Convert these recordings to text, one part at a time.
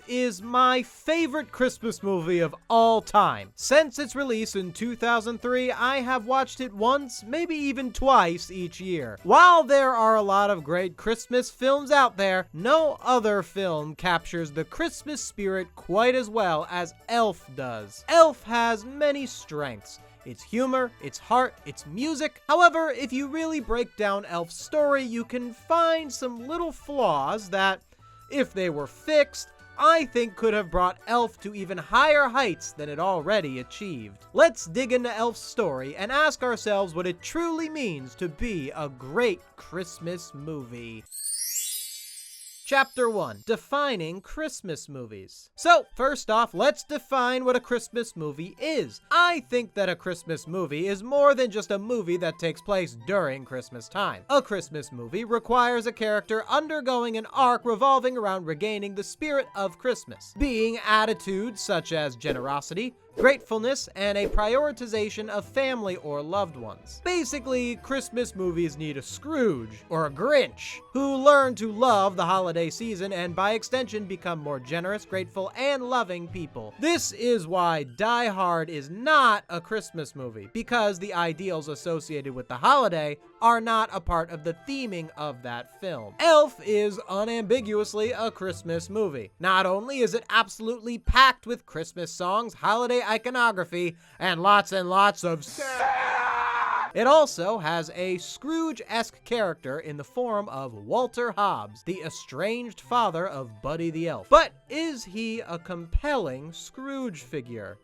is my favorite Christmas movie of all time. Since its release in 2003, I have watched it once, maybe even twice each year. While there are a lot of great Christmas films out there, no other film captures the Christmas spirit quite as well as Elf does. Elf has many strengths. Its humor, its heart, its music. However, if you really break down Elf's story, you can find some little flaws that, if they were fixed, I think could have brought Elf to even higher heights than it already achieved. Let's dig into Elf's story and ask ourselves what it truly means to be a great Christmas movie. Chapter 1. Defining Christmas movies. So, first off, let's define what a Christmas movie is. I think that a Christmas movie is more than just a movie that takes place during Christmas time. A Christmas movie requires a character undergoing an arc revolving around regaining the spirit of Christmas, being attitudes such as generosity, gratefulness, and a prioritization of family or loved ones. Basically, Christmas movies need a Scrooge, or a Grinch, who learn to love the holiday season and by extension become more generous, grateful, and loving people. This is why Die Hard is not a Christmas movie, because the ideals associated with the holiday are not a part of the theming of that film. Elf is unambiguously a Christmas movie. Not only is it absolutely packed with Christmas songs, holiday iconography, and lots of it also has a Scrooge-esque character in the form of Walter Hobbs, the estranged father of Buddy the Elf. But is he a compelling Scrooge figure?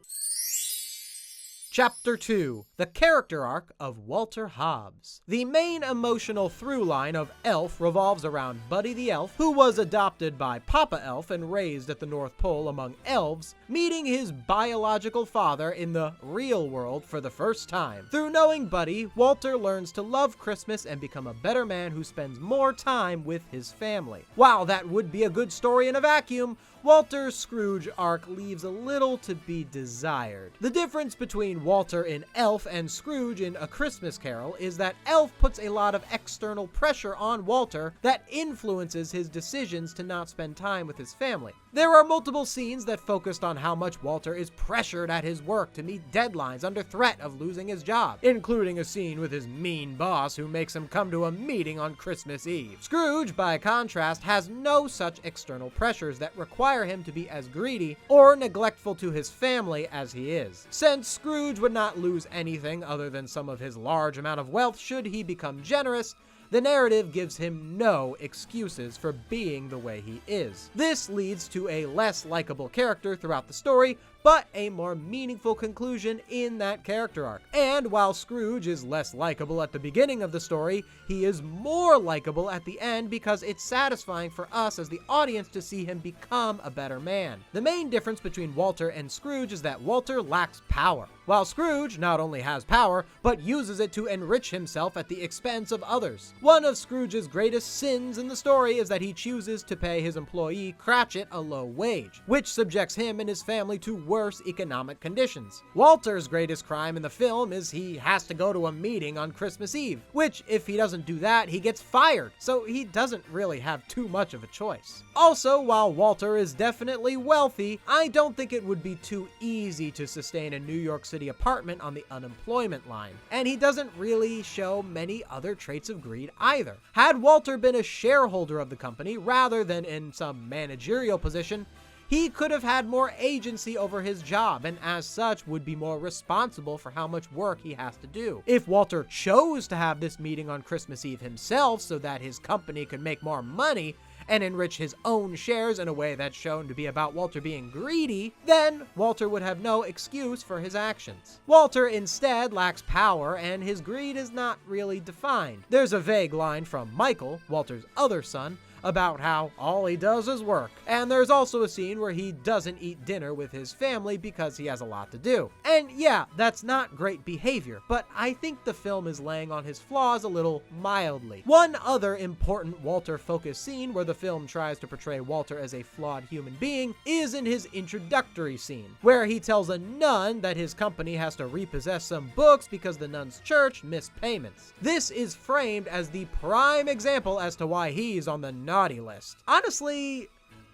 Chapter 2. The character arc of Walter Hobbs. The main emotional through line of Elf revolves around Buddy the Elf, who was adopted by Papa Elf and raised at the North Pole among elves, meeting his biological father in the real world for the first time. Through knowing Buddy, Walter learns to love Christmas and become a better man who spends more time with his family. While that would be a good story in a vacuum, Walter's Scrooge arc leaves a little to be desired. The difference between Walter in Elf and Scrooge in A Christmas Carol is that Elf puts a lot of external pressure on Walter that influences his decisions to not spend time with his family. There are multiple scenes that focused on how much Walter is pressured at his work to meet deadlines under threat of losing his job, including a scene with his mean boss who makes him come to a meeting on Christmas Eve. Scrooge, by contrast, has no such external pressures that require him to be as greedy or neglectful to his family as he is. Since Scrooge would not lose anything other than some of his large amount of wealth should he become generous, the narrative gives him no excuses for being the way he is. This leads to a less likable character throughout the story, but a more meaningful conclusion in that character arc. And while Scrooge is less likable at the beginning of the story, he is more likable at the end because it's satisfying for us as the audience to see him become a better man. The main difference between Walter and Scrooge is that Walter lacks power, while Scrooge not only has power, but uses it to enrich himself at the expense of others. One of Scrooge's greatest sins in the story is that he chooses to pay his employee Cratchit a low wage, which subjects him and his family to worse economic conditions. Walter's greatest crime in the film is he has to go to a meeting on Christmas Eve, which if he doesn't do that, he gets fired, so he doesn't really have too much of a choice. Also, while Walter is definitely wealthy, I don't think it would be too easy to sustain a New York City apartment on the unemployment line, and he doesn't really show many other traits of greed either. Had Walter been a shareholder of the company rather than in some managerial position, he could have had more agency over his job and as such would be more responsible for how much work he has to do. If Walter chose to have this meeting on Christmas Eve himself so that his company could make more money and enrich his own shares in a way that's shown to be about Walter being greedy, then Walter would have no excuse for his actions. Walter instead lacks power and his greed is not really defined. There's a vague line from Michael, Walter's other son, about how all he does is work. And there's also a scene where he doesn't eat dinner with his family because he has a lot to do. And yeah, that's not great behavior, but I think the film is laying on his flaws a little mildly. One other important Walter-focused scene where the film tries to portray Walter as a flawed human being is in his introductory scene, where he tells a nun that his company has to repossess some books because the nun's church missed payments. This is framed as the prime example as to why he's on the naughty list. Honestly,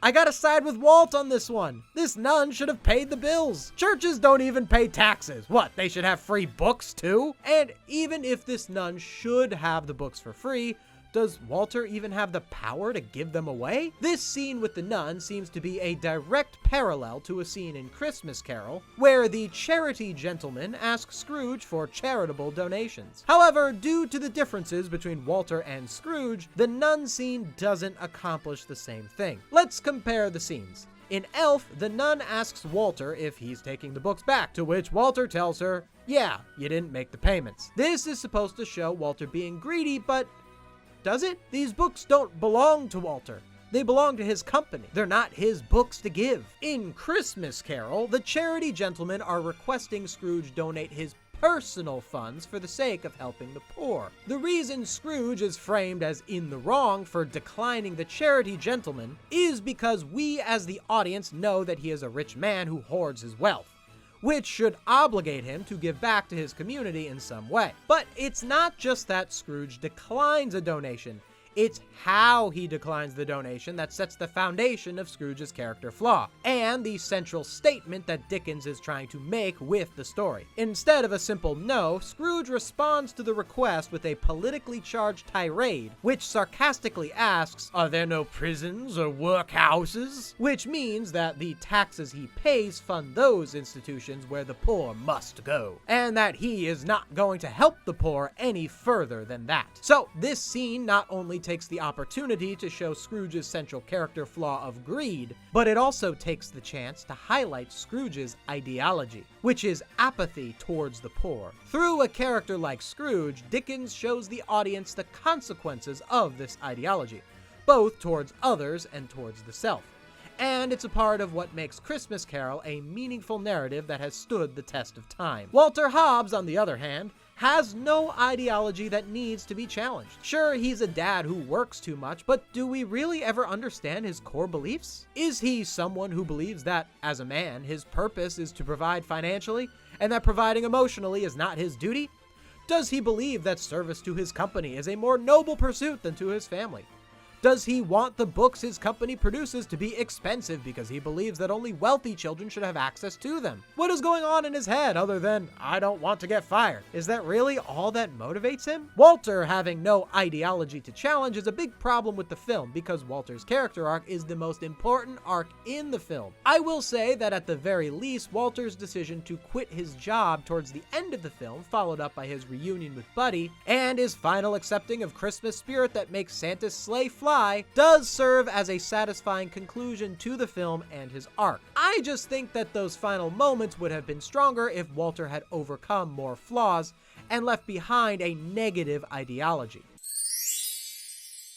I gotta side with Walt on this one. This nun should have paid the bills. Churches don't even pay taxes. What, they should have free books too? And even if this nun should have the books for free, does Walter even have the power to give them away? This scene with the nun seems to be a direct parallel to a scene in Christmas Carol, where the charity gentleman asks Scrooge for charitable donations. However, due to the differences between Walter and Scrooge, the nun scene doesn't accomplish the same thing. Let's compare the scenes. In Elf, the nun asks Walter if he's taking the books back, to which Walter tells her, yeah, you didn't make the payments. This is supposed to show Walter being greedy, but does it? These books don't belong to Walter. They belong to his company. They're not his books to give. In Christmas Carol, the charity gentlemen are requesting Scrooge donate his personal funds for the sake of helping the poor. The reason Scrooge is framed as in the wrong for declining the charity gentleman is because we as the audience know that he is a rich man who hoards his wealth, which should obligate him to give back to his community in some way. But it's not just that Scrooge declines a donation, it's how he declines the donation that sets the foundation of Scrooge's character flaw, and the central statement that Dickens is trying to make with the story. Instead of a simple no, Scrooge responds to the request with a politically charged tirade, which sarcastically asks, are there no prisons or workhouses? Which means that the taxes he pays fund those institutions where the poor must go, and that he is not going to help the poor any further than that. So this scene not only takes the opportunity to show Scrooge's central character flaw of greed, but it also takes the chance to highlight Scrooge's ideology, which is apathy towards the poor. Through a character like Scrooge, Dickens shows the audience the consequences of this ideology, both towards others and towards the self. And it's a part of what makes Christmas Carol a meaningful narrative that has stood the test of time. Walter Hobbs, on the other hand, has no ideology that needs to be challenged. Sure, he's a dad who works too much, but do we really ever understand his core beliefs? Is he someone who believes that, as a man, his purpose is to provide financially, and that providing emotionally is not his duty? Does he believe that service to his company is a more noble pursuit than to his family? Does he want the books his company produces to be expensive because he believes that only wealthy children should have access to them? What is going on in his head other than, I don't want to get fired? Is that really all that motivates him? Walter having no ideology to challenge is a big problem with the film because Walter's character arc is the most important arc in the film. I will say that at the very least, Walter's decision to quit his job towards the end of the film, followed up by his reunion with Buddy, and his final accepting of Christmas spirit that makes Santa's sleigh fly, does serve as a satisfying conclusion to the film and his arc. I just think that those final moments would have been stronger if Walter had overcome more flaws and left behind a negative ideology.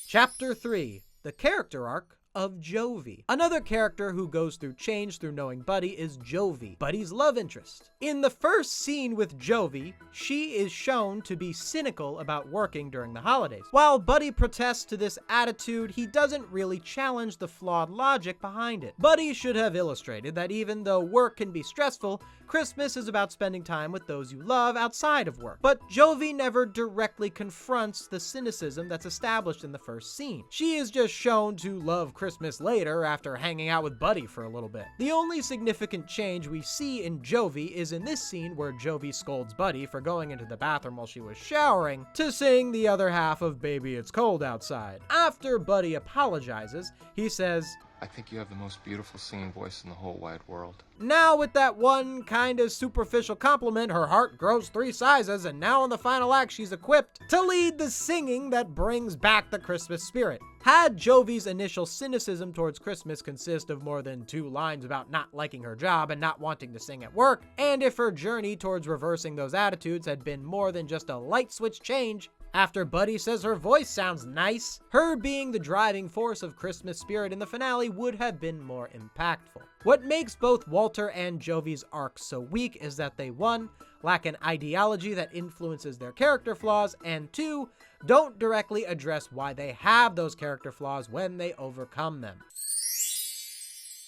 Chapter 3: The Character Arc of Jovie. Another character who goes through change through knowing Buddy is Jovie, Buddy's love interest. In the first scene with Jovie, she is shown to be cynical about working during the holidays. While Buddy protests to this attitude, he doesn't really challenge the flawed logic behind it. Buddy should have illustrated that even though work can be stressful, Christmas is about spending time with those you love outside of work. But Jovie never directly confronts the cynicism that's established in the first scene. She is just shown to love Christmas later after hanging out with Buddy for a little bit. The only significant change we see in Jovie is in this scene where Jovie scolds Buddy for going into the bathroom while she was showering to sing the other half of Baby It's Cold Outside. After Buddy apologizes, he says, I think you have the most beautiful singing voice in the whole wide world. Now with that one kind of superficial compliment, her heart grows 3 sizes, and now in the final act she's equipped to lead the singing that brings back the Christmas spirit. Had Jovie's initial cynicism towards Christmas consist of more than 2 lines about not liking her job and not wanting to sing at work, and if her journey towards reversing those attitudes had been more than just a light switch change, after Buddy says her voice sounds nice, her being the driving force of Christmas spirit in the finale would have been more impactful. What makes both Walter and Jovie's arcs so weak is that they 1. Lack an ideology that influences their character flaws, and 2. Don't directly address why they have those character flaws when they overcome them.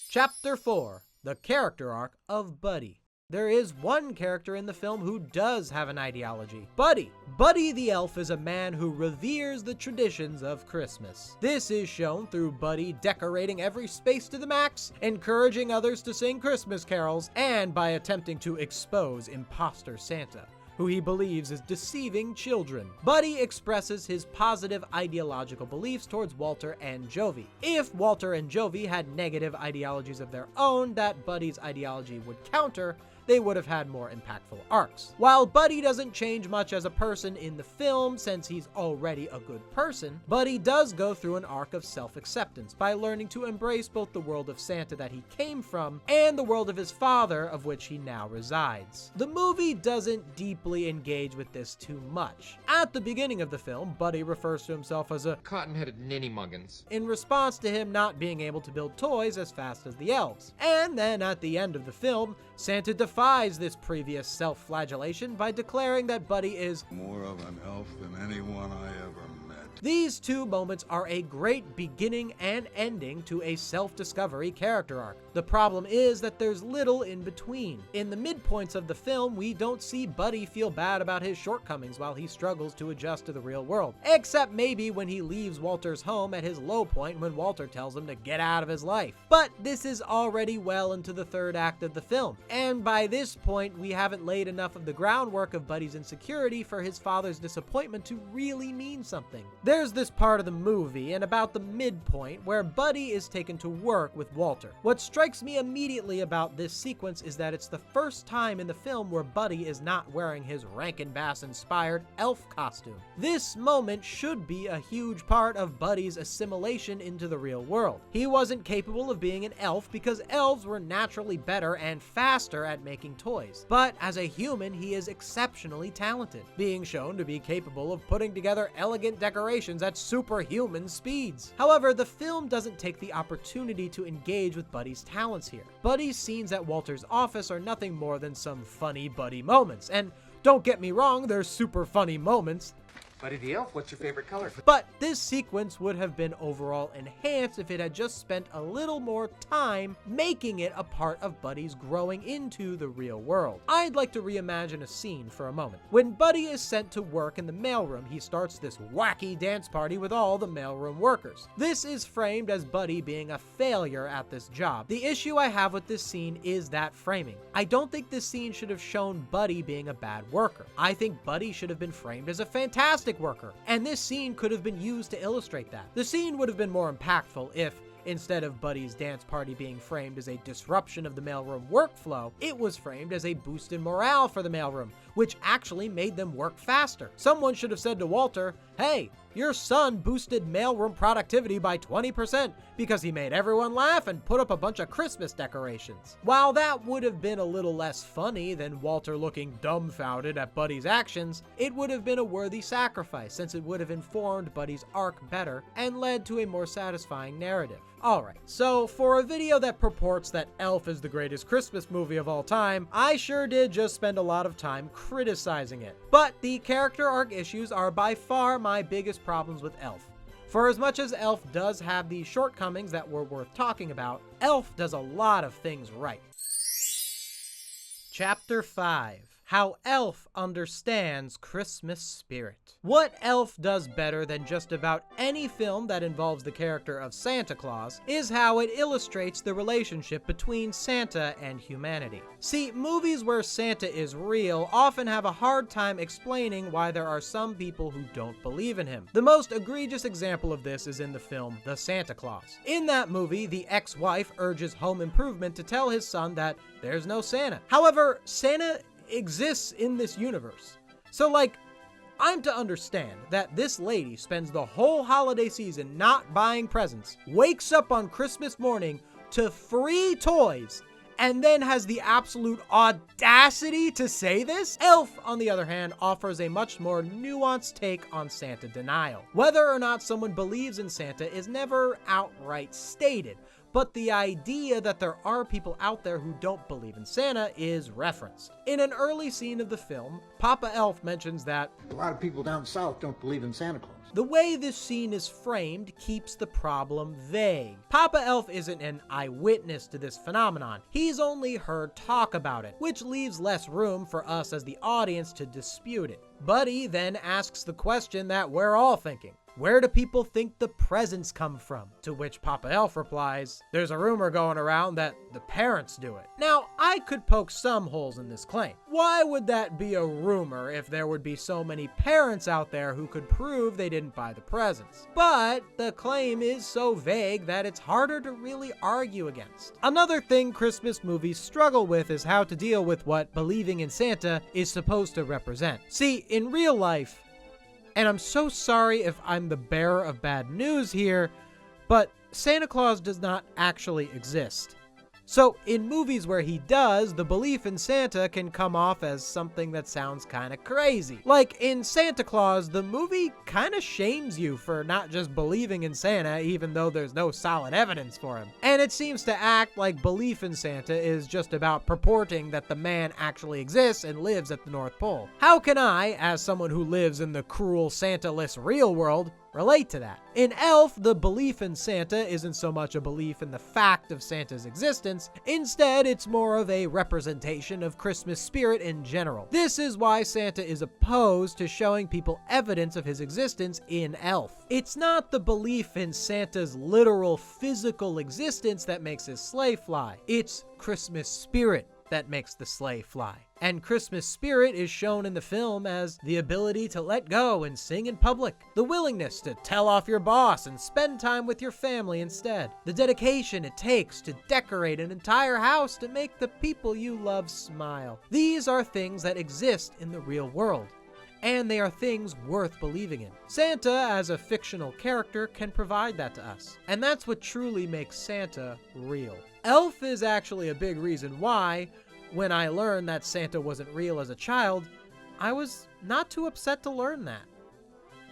Chapter 4: The Character Arc of Buddy. There is one character in the film who does have an ideology: Buddy. Buddy the elf is a man who reveres the traditions of Christmas. This is shown through Buddy decorating every space to the max, encouraging others to sing Christmas carols, and by attempting to expose imposter Santa, who he believes is deceiving children. Buddy expresses his positive ideological beliefs towards Walter and Jovie. If Walter and Jovie had negative ideologies of their own that Buddy's ideology would counter, they would have had more impactful arcs. While Buddy doesn't change much as a person in the film since he's already a good person, Buddy does go through an arc of self-acceptance by learning to embrace both the world of Santa that he came from and the world of his father, of which he now resides. The movie doesn't deeply engage with this too much. At the beginning of the film, Buddy refers to himself as a cotton-headed ninny-muggins, in response to him not being able to build toys as fast as the elves. And then at the end of the film, Santa defies this previous self-flagellation by declaring that Buddy is more of an elf than anyone I ever met. These two moments are a great beginning and ending to a self-discovery character arc. The problem is that there's little in between. In the midpoints of the film, we don't see Buddy feel bad about his shortcomings while he struggles to adjust to the real world. Except maybe when he leaves Walter's home at his low point when Walter tells him to get out of his life. But this is already well into the third act of the film, and by this point we haven't laid enough of the groundwork of Buddy's insecurity for his father's disappointment to really mean something. There's this part of the movie, and about the midpoint, where Buddy is taken to work with Walter. What strikes me immediately about this sequence is that it's the first time in the film where Buddy is not wearing his Rankin Bass-inspired elf costume. This moment should be a huge part of Buddy's assimilation into the real world. He wasn't capable of being an elf because elves were naturally better and faster at making toys. But as a human, he is exceptionally talented, being shown to be capable of putting together elegant decorations at superhuman speeds. However, the film doesn't take the opportunity to engage with Buddy's talents here. Buddy's scenes at Walter's office are nothing more than some funny Buddy moments, and don't get me wrong, they're super funny moments. Buddy the elf, what's your favorite color? But this sequence would have been overall enhanced if it had just spent a little more time making it a part of Buddy's growing into the real world. I'd like to reimagine a scene for a moment. When Buddy is sent to work in the mailroom, he starts this wacky dance party with all the mailroom workers. This is framed as Buddy being a failure at this job. The issue I have with this scene is that framing. I don't think this scene should have shown Buddy being a bad worker. I think Buddy should have been framed as a fantastic worker, and this scene could have been used to illustrate that. The scene would have been more impactful if, instead of Buddy's dance party being framed as a disruption of the mailroom workflow, it was framed as a boost in morale for the mailroom, which actually made them work faster. Someone should have said to Walter, "Hey, your son boosted mailroom productivity by 20% because he made everyone laugh and put up a bunch of Christmas decorations." While that would have been a little less funny than Walter looking dumbfounded at Buddy's actions, it would have been a worthy sacrifice since it would have informed Buddy's arc better and led to a more satisfying narrative. Alright, so for a video that purports that Elf is the greatest Christmas movie of all time, I sure did just spend a lot of time criticizing it. But the character arc issues are by far my biggest problems with Elf. For as much as Elf does have these shortcomings that were worth talking about, Elf does a lot of things right. Chapter 5. How Elf Understands Christmas Spirit. What Elf does better than just about any film that involves the character of Santa Claus is how it illustrates the relationship between Santa and humanity. See, movies where Santa is real often have a hard time explaining why there are some people who don't believe in him. The most egregious example of this is in the film The Santa Claus. In that movie, the ex-wife urges Home Improvement to tell his son that there's no Santa. However, Santa exists in this universe. So I'm to understand that this lady spends the whole holiday season not buying presents, wakes up on Christmas morning to free toys, and then has the absolute audacity to say this? Elf, on the other hand, offers a much more nuanced take on Santa denial. Whether or not someone believes in Santa is never outright stated, but the idea that there are people out there who don't believe in Santa is referenced. In an early scene of the film, Papa Elf mentions that a lot of people down south don't believe in Santa Claus. The way this scene is framed keeps the problem vague. Papa Elf isn't an eyewitness to this phenomenon. He's only heard talk about it, which leaves less room for us as the audience to dispute it. Buddy then asks the question that we're all thinking. Where do people think the presents come from? To which Papa Elf replies, there's a rumor going around that the parents do it. Now, I could poke some holes in this claim. Why would that be a rumor if there would be so many parents out there who could prove they didn't buy the presents? But the claim is so vague that it's harder to really argue against. Another thing Christmas movies struggle with is how to deal with what believing in Santa is supposed to represent. See, in real life, and I'm so sorry if I'm the bearer of bad news here, but Santa Claus does not actually exist. So in movies where he does, the belief in Santa can come off as something that sounds kind of crazy. Like in Santa Claus, the movie kind of shames you for not just believing in Santa, even though there's no solid evidence for him. And it seems to act like belief in Santa is just about purporting that the man actually exists and lives at the North Pole. How can I, as someone who lives in the cruel Santa-less real world, relate to that? In Elf, the belief in Santa isn't so much a belief in the fact of Santa's existence. Instead, it's more of a representation of Christmas spirit in general. This is why Santa is opposed to showing people evidence of his existence in Elf. It's not the belief in Santa's literal physical existence that makes his sleigh fly. It's Christmas spirit that makes the sleigh fly. And Christmas spirit is shown in the film as the ability to let go and sing in public, the willingness to tell off your boss and spend time with your family instead, the dedication it takes to decorate an entire house to make the people you love smile. These are things that exist in the real world, and they are things worth believing in. Santa, as a fictional character, can provide that to us, and that's what truly makes Santa real. Elf is actually a big reason why, when I learned that Santa wasn't real as a child, I was not too upset to learn that.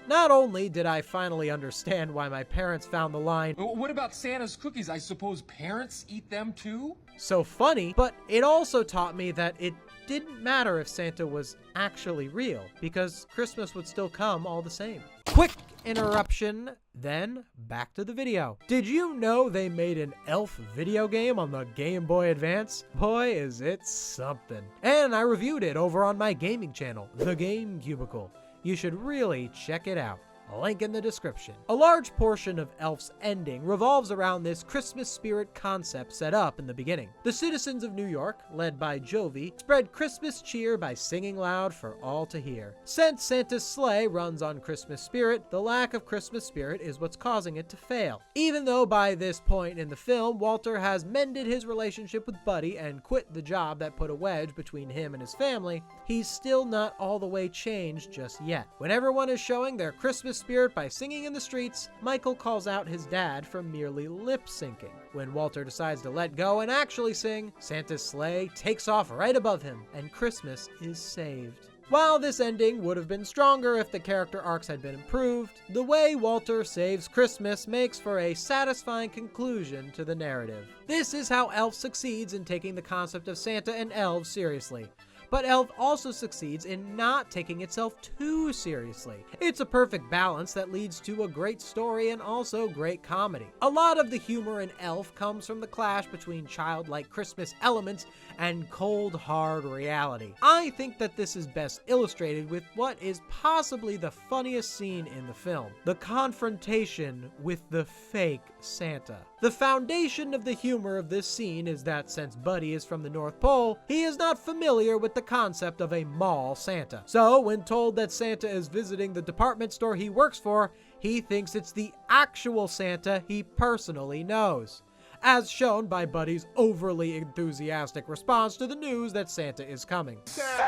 Not only did I finally understand why my parents found the line, What about Santa's cookies? I suppose parents eat them too? so funny, but it also taught me that it didn't matter if Santa was actually real, because Christmas would still come all the same. Quick interruption, then back to the video. Did you know they made an Elf video game on the Game Boy Advance? Boy, is it something. And I reviewed it over on my gaming channel, The Game Cubicle. You should really check it out. Link in the description. A large portion of Elf's ending revolves around this Christmas spirit concept set up in the beginning. The citizens of New York, led by Jovie, spread Christmas cheer by singing loud for all to hear. Since Santa's sleigh runs on Christmas spirit, the lack of Christmas spirit is what's causing it to fail. Even though by this point in the film, Walter has mended his relationship with Buddy and quit the job that put a wedge between him and his family, he's still not all the way changed just yet. When everyone is showing their Christmas spirit by singing in the streets, Michael calls out his dad for merely lip syncing. When Walter decides to let go and actually sing, Santa's sleigh takes off right above him, and Christmas is saved. While this ending would have been stronger if the character arcs had been improved, the way Walter saves Christmas makes for a satisfying conclusion to the narrative. This is how Elf succeeds in taking the concept of Santa and elves seriously. But Elf also succeeds in not taking itself too seriously. It's a perfect balance that leads to a great story and also great comedy. A lot of the humor in Elf comes from the clash between childlike Christmas elements and cold, hard reality. I think that this is best illustrated with what is possibly the funniest scene in the film: the confrontation with the fake Santa. The foundation of the humor of this scene is that since Buddy is from the North Pole, he is not familiar with the concept of a mall Santa. So when told that Santa is visiting the department store he works for, he thinks it's the actual Santa he personally knows, as shown by Buddy's overly enthusiastic response to the news that Santa is coming. Santa!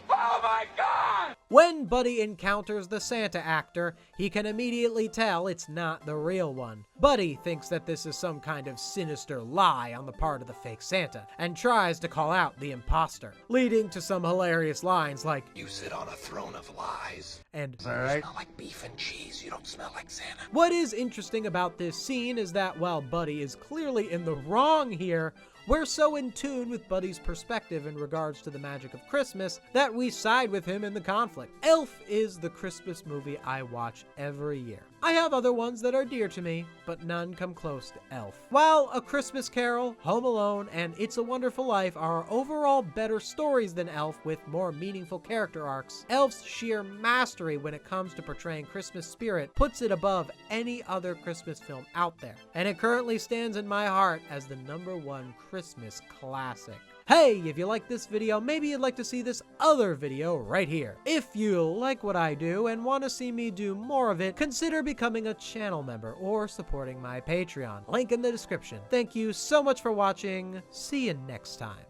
Oh my God! When Buddy encounters the Santa actor, he can immediately tell it's not the real one. Buddy thinks that this is some kind of sinister lie on the part of the fake Santa, and tries to call out the imposter, leading to some hilarious lines like, "You sit on a throne of lies. and You smell like beef and cheese. You don't smell like Santa." What is interesting about this scene is that while Buddy is clearly in the wrong here, We're so in tune with Buddy's perspective in regards to the magic of Christmas that we side with him in the conflict. Elf is the Christmas movie I watch every year. I have other ones that are dear to me, but none come close to Elf. While A Christmas Carol, Home Alone, and It's a Wonderful Life are overall better stories than Elf with more meaningful character arcs, Elf's sheer mastery when it comes to portraying Christmas spirit puts it above any other Christmas film out there, and it currently stands in my heart as the #1 Christmas classic. Hey, if you like this video, maybe you'd like to see this other video right here. If you like what I do and want to see me do more of it, consider becoming a channel member or supporting my Patreon. Link in the description. Thank you so much for watching. See you next time.